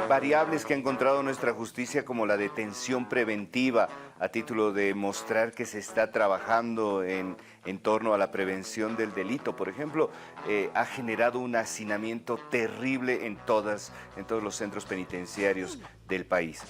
variables que ha encontrado nuestra justicia, como la detención preventiva, a título de mostrar que se está trabajando en torno a la prevención del delito, por ejemplo, ha generado un hacinamiento terrible en todos los centros penitenciarios del país.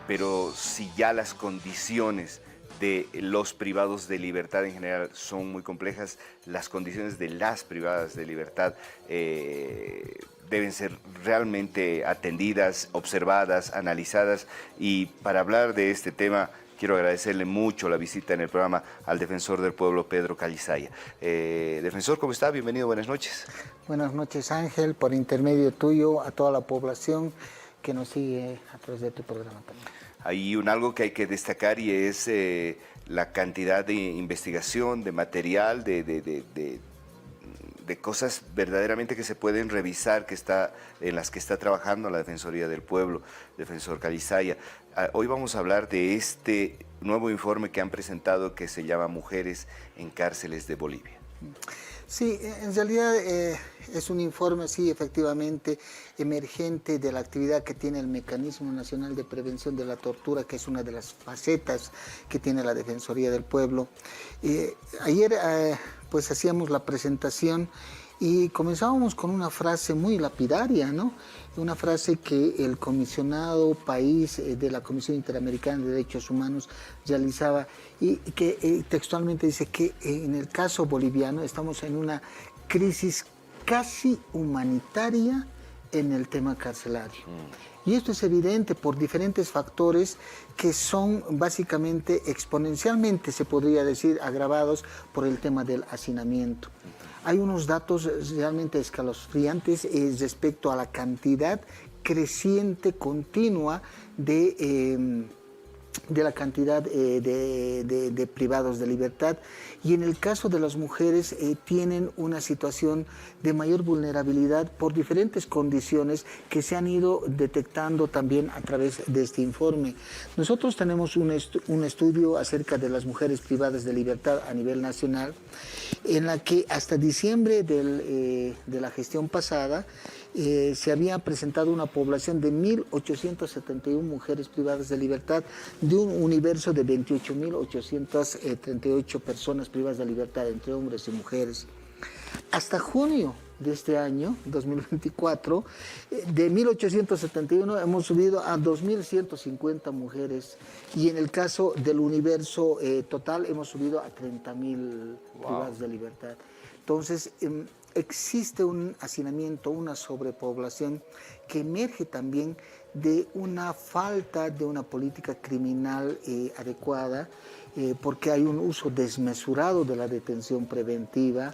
Pero si ya las condiciones de los privados de libertad en general son muy complejas, las condiciones de las privadas de libertad deben ser realmente atendidas, observadas, analizadas. Y para hablar de este tema, quiero agradecerle mucho la visita en el programa al defensor del pueblo, Pedro Calizaya. Defensor, ¿cómo está? Bienvenido, buenas noches. Buenas noches, Ángel, por intermedio tuyo, a toda la población que nos sigue a través de tu programa también. Hay algo que hay que destacar, y es la cantidad de investigación, de material, de cosas verdaderamente que se pueden revisar, en las que está trabajando la Defensoría del Pueblo, defensor Calizaya. Hoy vamos a hablar de este nuevo informe que han presentado, que se llama Mujeres en Cárceles de Bolivia. Sí, en realidad es un informe, sí, efectivamente, emergente de la actividad que tiene el Mecanismo Nacional de Prevención de la Tortura, que es una de las facetas que tiene la Defensoría del Pueblo. Ayer pues hacíamos la presentación y comenzábamos con una frase muy lapidaria, ¿no? Una frase que el comisionado país de la Comisión Interamericana de Derechos Humanos realizaba, y que textualmente dice que en el caso boliviano estamos en una crisis casi humanitaria en el tema carcelario. Y esto es evidente por diferentes factores que son básicamente exponencialmente, se podría decir, agravados por el tema del hacinamiento. Hay unos datos realmente escalofriantes respecto a la cantidad creciente, continua de la cantidad de privados de libertad, y en el caso de las mujeres tienen una situación de mayor vulnerabilidad por diferentes condiciones que se han ido detectando también a través de este informe. Nosotros tenemos un estudio acerca de las mujeres privadas de libertad a nivel nacional, en la que hasta diciembre de la gestión pasada se había presentado una población de 1.871 mujeres privadas de libertad, de un universo de 28.838 personas privadas de libertad, entre hombres y mujeres. Hasta junio de este año, 2024, de 1.871 hemos subido a 2.150 mujeres, y en el caso del universo total hemos subido a 30.000 privadas de libertad. Entonces, existe un hacinamiento, una sobrepoblación que emerge también de una falta de una política criminal adecuada, porque hay un uso desmesurado de la detención preventiva,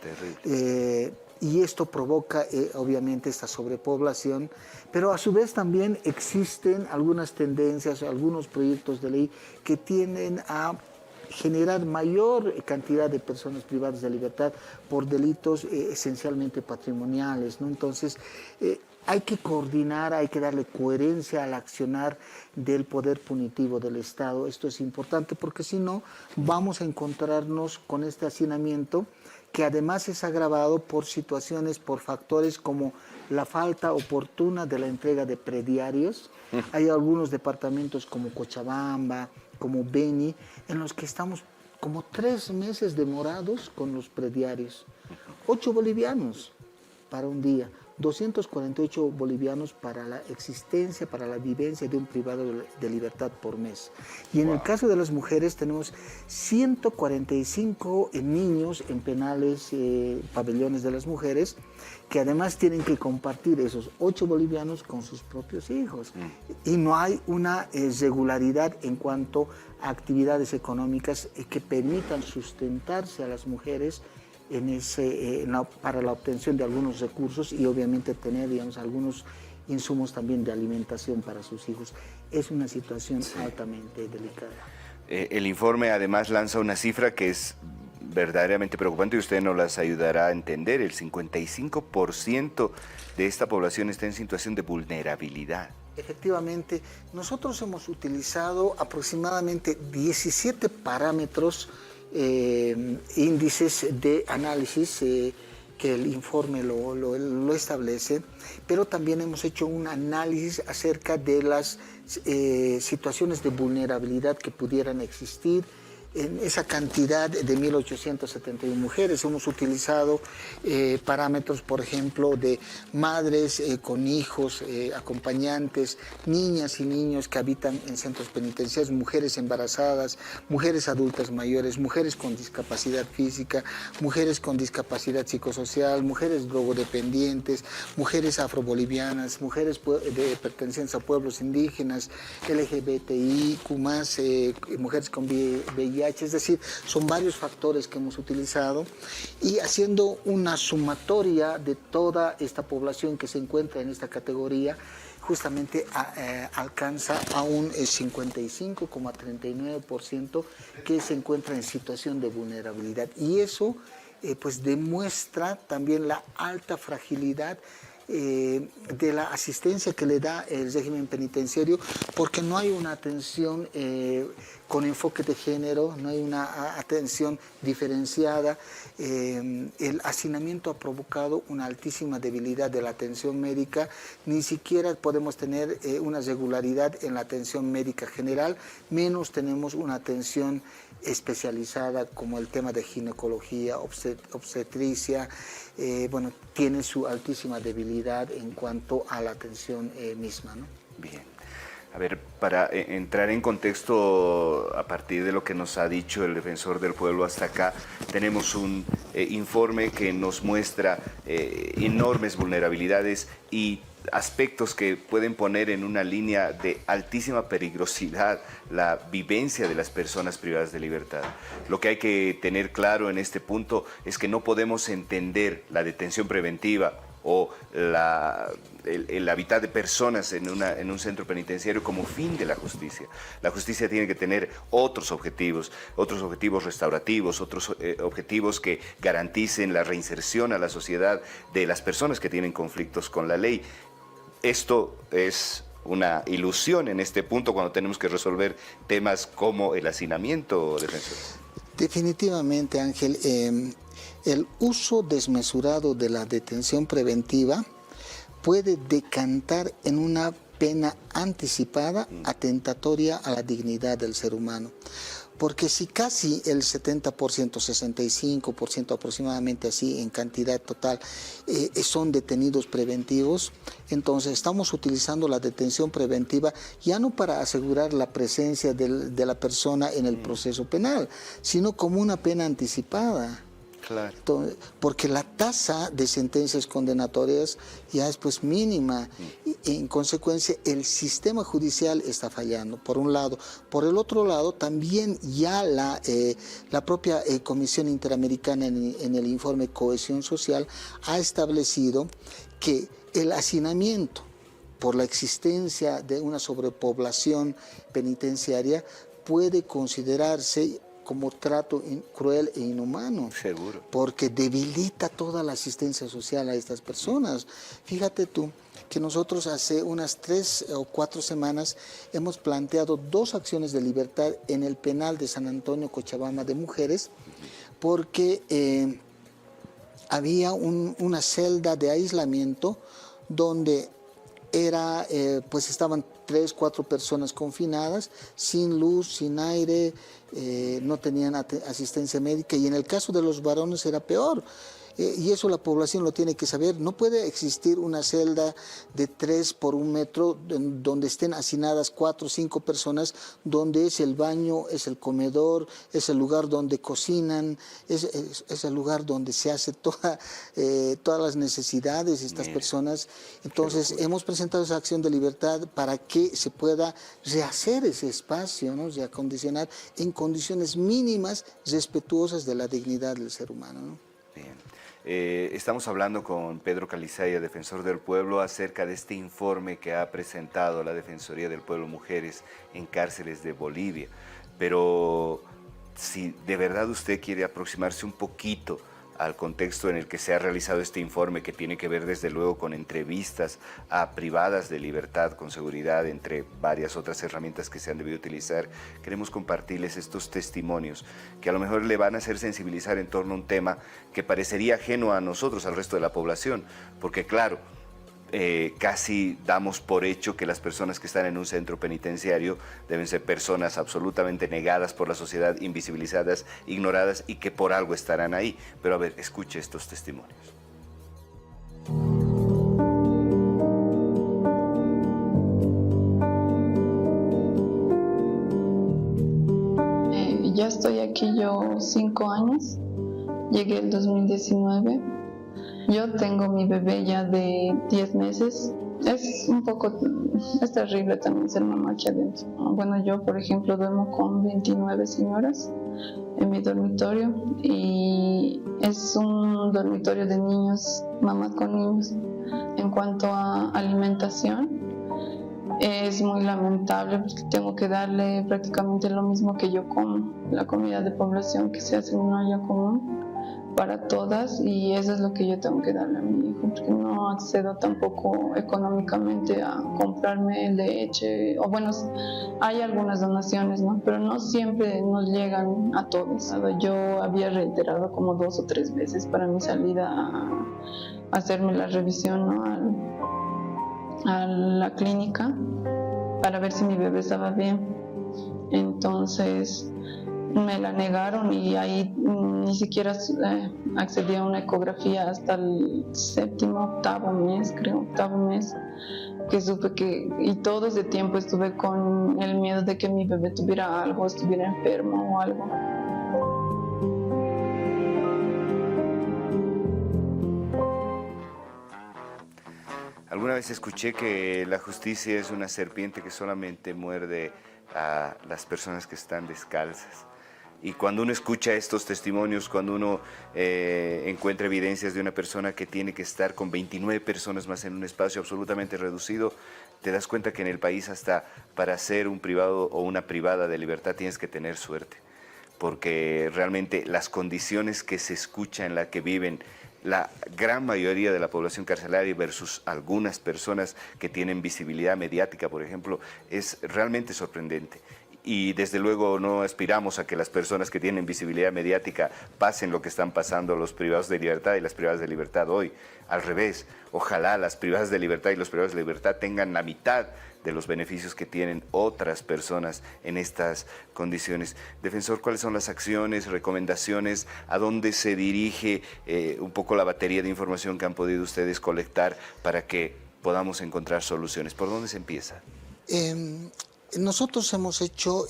y esto provoca obviamente esta sobrepoblación, pero a su vez también existen algunas tendencias, algunos proyectos de ley que tienden a generar mayor cantidad de personas privadas de libertad por delitos esencialmente patrimoniales, ¿no? Entonces, hay que coordinar, hay que darle coherencia al accionar del poder punitivo del Estado. Esto es importante porque si no, vamos a encontrarnos con este hacinamiento, que además es agravado por situaciones, por factores como la falta oportuna de la entrega de prediarios. Hay algunos departamentos como Cochabamba, como Beni, en los que estamos como 3 meses demorados con los prediarios. 8 bolivianos para un día, 248 bolivianos para la existencia, para la vivencia de un privado de libertad por mes. Y en el caso de las mujeres tenemos 145 niños en penales, pabellones de las mujeres, que además tienen que compartir esos 8 bolivianos con sus propios hijos. Y no hay una regularidad en cuanto a actividades económicas que permitan sustentarse a las mujeres para la obtención de algunos recursos, y obviamente tener, digamos, algunos insumos también de alimentación para sus hijos. Es una situación altamente delicada. El informe además lanza una cifra que es verdaderamente preocupante, y usted nos las ayudará a entender. El 55% de esta población está en situación de vulnerabilidad. Efectivamente, nosotros hemos utilizado aproximadamente 17 parámetros, índices de análisis que el informe lo establece, pero también hemos hecho un análisis acerca de las situaciones de vulnerabilidad que pudieran existir en esa cantidad de 1.871 mujeres. Hemos utilizado parámetros, por ejemplo, de madres con hijos, acompañantes, niñas y niños que habitan en centros penitenciarios, mujeres embarazadas, mujeres adultas mayores, mujeres con discapacidad física, mujeres con discapacidad psicosocial, mujeres drogodependientes, mujeres afrobolivianas, mujeres pertenecientes a pueblos indígenas, LGBTIQ+, mujeres con VIH. Es decir, son varios factores que hemos utilizado y haciendo una sumatoria de toda esta población que se encuentra en esta categoría, justamente alcanza a un 55,39% que se encuentra en situación de vulnerabilidad. Y eso pues demuestra también la alta fragilidad de la asistencia que le da el régimen penitenciario, porque no hay una atención con enfoque de género, no hay una atención diferenciada. El hacinamiento ha provocado una altísima debilidad de la atención médica, ni siquiera podemos tener una regularidad en la atención médica general, menos tenemos una atención especializada como el tema de ginecología, obstetricia. Bueno, tiene su altísima debilidad en cuanto a la atención misma, ¿no? Bien. A ver, para entrar en contexto a partir de lo que nos ha dicho el defensor del pueblo hasta acá, tenemos un informe que nos muestra enormes vulnerabilidades y aspectos que pueden poner en una línea de altísima peligrosidad la vivencia de las personas privadas de libertad. Lo que hay que tener claro en este punto es que no podemos entender la detención preventiva o el habitar de personas en un centro penitenciario como fin de la justicia. La justicia tiene que tener otros objetivos restaurativos, otros objetivos que garanticen la reinserción a la sociedad de las personas que tienen conflictos con la ley. Esto es una ilusión en este punto cuando tenemos que resolver temas como el hacinamiento, defensor. Definitivamente, Ángel, el uso desmesurado de la detención preventiva puede decantar en una pena anticipada, atentatoria a la dignidad del ser humano. Porque si casi el 70%, 65% aproximadamente así en cantidad total son detenidos preventivos, entonces estamos utilizando la detención preventiva ya no para asegurar la presencia de la persona en el proceso penal, sino como una pena anticipada. Claro. Porque la tasa de sentencias condenatorias ya es pues mínima y en consecuencia el sistema judicial está fallando, por un lado. Por el otro lado, también ya la propia Comisión Interamericana en el informe Cohesión Social ha establecido que el hacinamiento por la existencia de una sobrepoblación penitenciaria puede considerarse como trato cruel e inhumano. Seguro. Porque debilita toda la asistencia social a estas personas. Fíjate tú que nosotros hace unas 3 o 4 semanas hemos planteado 2 acciones de libertad en el penal de San Antonio, Cochabamba, de mujeres, porque había una celda de aislamiento donde pues estaban 3, 4 personas confinadas, sin luz, sin aire, no tenían asistencia médica, y en el caso de los varones era peor. Y eso la población lo tiene que saber. No puede existir una celda de 3 por 1 metro donde estén hacinadas 4 o 5 personas, donde es el baño, es el comedor, es el lugar donde cocinan, es el lugar donde se hace todas las necesidades de estas personas. Entonces hemos presentado esa acción de libertad para que se pueda rehacer ese espacio, ¿no? Reacondicionar en condiciones mínimas respetuosas de la dignidad del ser humano, ¿no? Bien. Estamos hablando con Pedro Calizaya, defensor del pueblo, acerca de este informe que ha presentado la Defensoría del Pueblo Mujeres en cárceles de Bolivia. Pero si de verdad usted quiere aproximarse un poquito al contexto en el que se ha realizado este informe, que tiene que ver desde luego con entrevistas a privadas de libertad con seguridad, entre varias otras herramientas que se han debido utilizar, queremos compartirles estos testimonios que a lo mejor le van a hacer sensibilizar en torno a un tema que parecería ajeno a nosotros, al resto de la población, porque claro, casi damos por hecho que las personas que están en un centro penitenciario deben ser personas absolutamente negadas por la sociedad, invisibilizadas, ignoradas y que por algo estarán ahí. Pero a ver, escuche estos testimonios. Ya estoy aquí yo 5 años, llegué el 2019. Yo tengo mi bebé ya de 10 meses. Es terrible también ser mamá aquí adentro. Bueno, yo por ejemplo duermo con 29 señoras en mi dormitorio y es un dormitorio de niños, mamás con niños. En cuanto a alimentación, es muy lamentable porque tengo que darle prácticamente lo mismo que yo como, la comida de población que se hace en una olla común para todas, y eso es lo que yo tengo que darle a mi hijo, porque no accedo tampoco económicamente a comprarme leche, o bueno, hay algunas donaciones, ¿no? Pero no siempre nos llegan a todos. Yo había reiterado como 2 o 3 veces para mi salida a hacerme la revisión, ¿no? a la clínica para ver si mi bebé estaba bien. Entonces me la negaron y ahí ni siquiera accedí a una ecografía hasta el 7º, 8º mes, creo, 8º mes, que supe que, y todo ese tiempo estuve con el miedo de que mi bebé tuviera algo, estuviera enfermo o algo. Alguna vez escuché que la justicia es una serpiente que solamente muerde a las personas que están descalzas. Y cuando uno escucha estos testimonios, cuando uno encuentra evidencias de una persona que tiene que estar con 29 personas más en un espacio absolutamente reducido, te das cuenta que en el país hasta para ser un privado o una privada de libertad tienes que tener suerte. Porque realmente las condiciones que se escucha en las que viven la gran mayoría de la población carcelaria versus algunas personas que tienen visibilidad mediática, por ejemplo, es realmente sorprendente. Y desde luego no aspiramos a que las personas que tienen visibilidad mediática pasen lo que están pasando los privados de libertad y las privadas de libertad hoy. Al revés, ojalá las privadas de libertad y los privados de libertad tengan la mitad de los beneficios que tienen otras personas en estas condiciones. Defensor, ¿cuáles son las acciones, recomendaciones? ¿A dónde se dirige un poco la batería de información que han podido ustedes colectar para que podamos encontrar soluciones? ¿Por dónde se empieza? Nosotros hemos hecho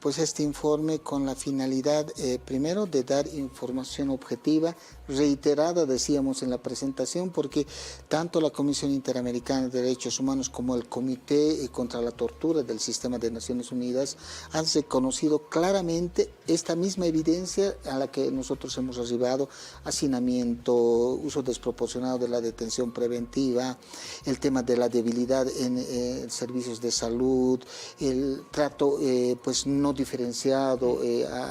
pues este informe con la finalidad, primero, de dar información objetiva, reiterada, decíamos en la presentación, porque tanto la Comisión Interamericana de Derechos Humanos como el Comité contra la Tortura del Sistema de Naciones Unidas han reconocido claramente esta misma evidencia a la que nosotros hemos arribado: hacinamiento, uso desproporcionado de la detención preventiva, el tema de la debilidad en servicios de salud, el trato pues no diferenciado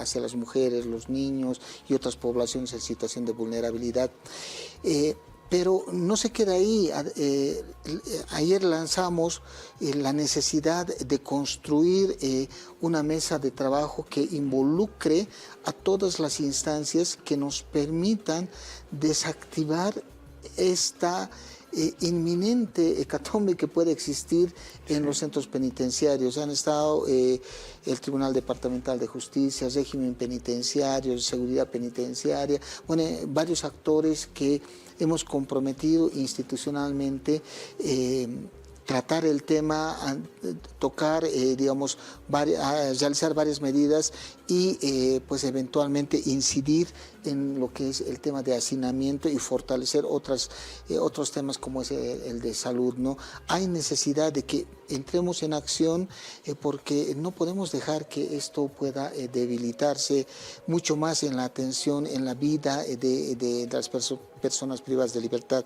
hacia las mujeres, los niños y otras poblaciones en situación de vulnerabilidad. Pero no se queda ahí. Ayer lanzamos la necesidad de construir una mesa de trabajo que involucre a todas las instancias que nos permitan desactivar esta inminente hecatombe que puede existir en los centros penitenciarios. Han estado el Tribunal Departamental de Justicia, régimen penitenciario, seguridad penitenciaria, bueno, varios actores que hemos comprometido institucionalmente tratar el tema, tocar, digamos, realizar varias medidas y pues eventualmente incidir en lo que es el tema de hacinamiento y fortalecer otros temas como es el de salud, ¿no? Hay necesidad de que entremos en acción porque no podemos dejar que esto pueda debilitarse mucho más en la atención, en la vida de las personas privadas de libertad.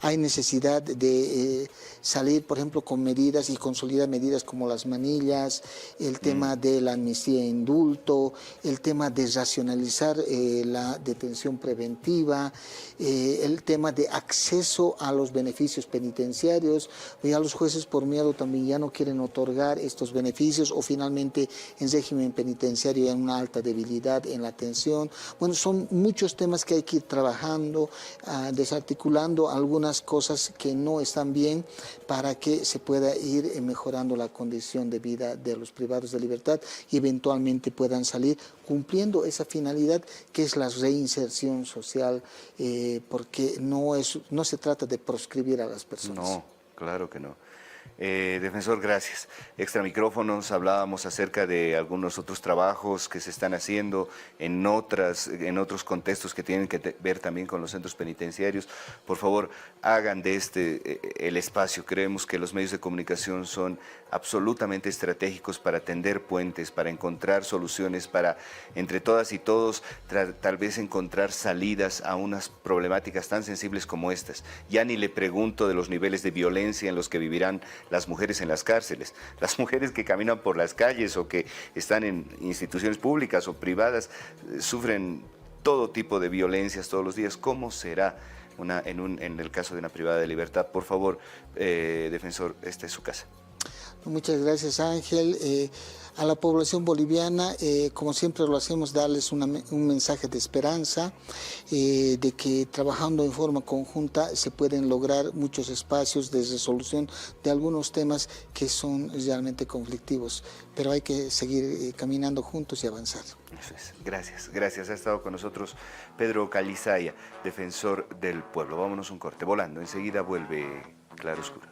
Hay necesidad de salir, por ejemplo, con medidas y consolidar medidas como las manillas, el tema de la amnistía e indulto, el tema de racionalizar la detención preventiva, el tema de acceso a los beneficios penitenciarios. Ya los jueces por miedo también ya no quieren otorgar estos beneficios, o finalmente en régimen penitenciario hay una alta debilidad en la atención. Bueno, son muchos temas que hay que ir trabajando, desarticulando algunas cosas que no están bien para que se pueda ir mejorando la condición de vida de los privados de libertad y eventualmente puedan salir cumpliendo esa finalidad que es la reinserción social, porque no se trata de proscribir a las personas. No, claro que no. Defensor, gracias. Extra micrófonos, hablábamos acerca de algunos otros trabajos que se están haciendo en otros contextos que tienen que ver también con los centros penitenciarios. Por favor, hagan de el espacio. Creemos que los medios de comunicación son absolutamente estratégicos para tender puentes, para encontrar soluciones, para entre todas y todos tal vez encontrar salidas a unas problemáticas tan sensibles como estas. Ya ni le pregunto de los niveles de violencia en los que vivirán las mujeres en las cárceles, las mujeres que caminan por las calles o que están en instituciones públicas o privadas, sufren todo tipo de violencias todos los días. ¿Cómo será en el caso de una privada de libertad? Por favor, defensor, esta es su casa. Muchas gracias, Ángel. A la población boliviana, como siempre lo hacemos, darles un mensaje de esperanza, de que trabajando en forma conjunta se pueden lograr muchos espacios de resolución de algunos temas que son realmente conflictivos, pero hay que seguir caminando juntos y avanzar. Eso es. Gracias, gracias. Ha estado con nosotros Pedro Calizaya, defensor del pueblo. Vámonos un corte, volando. Enseguida vuelve Claroscuro.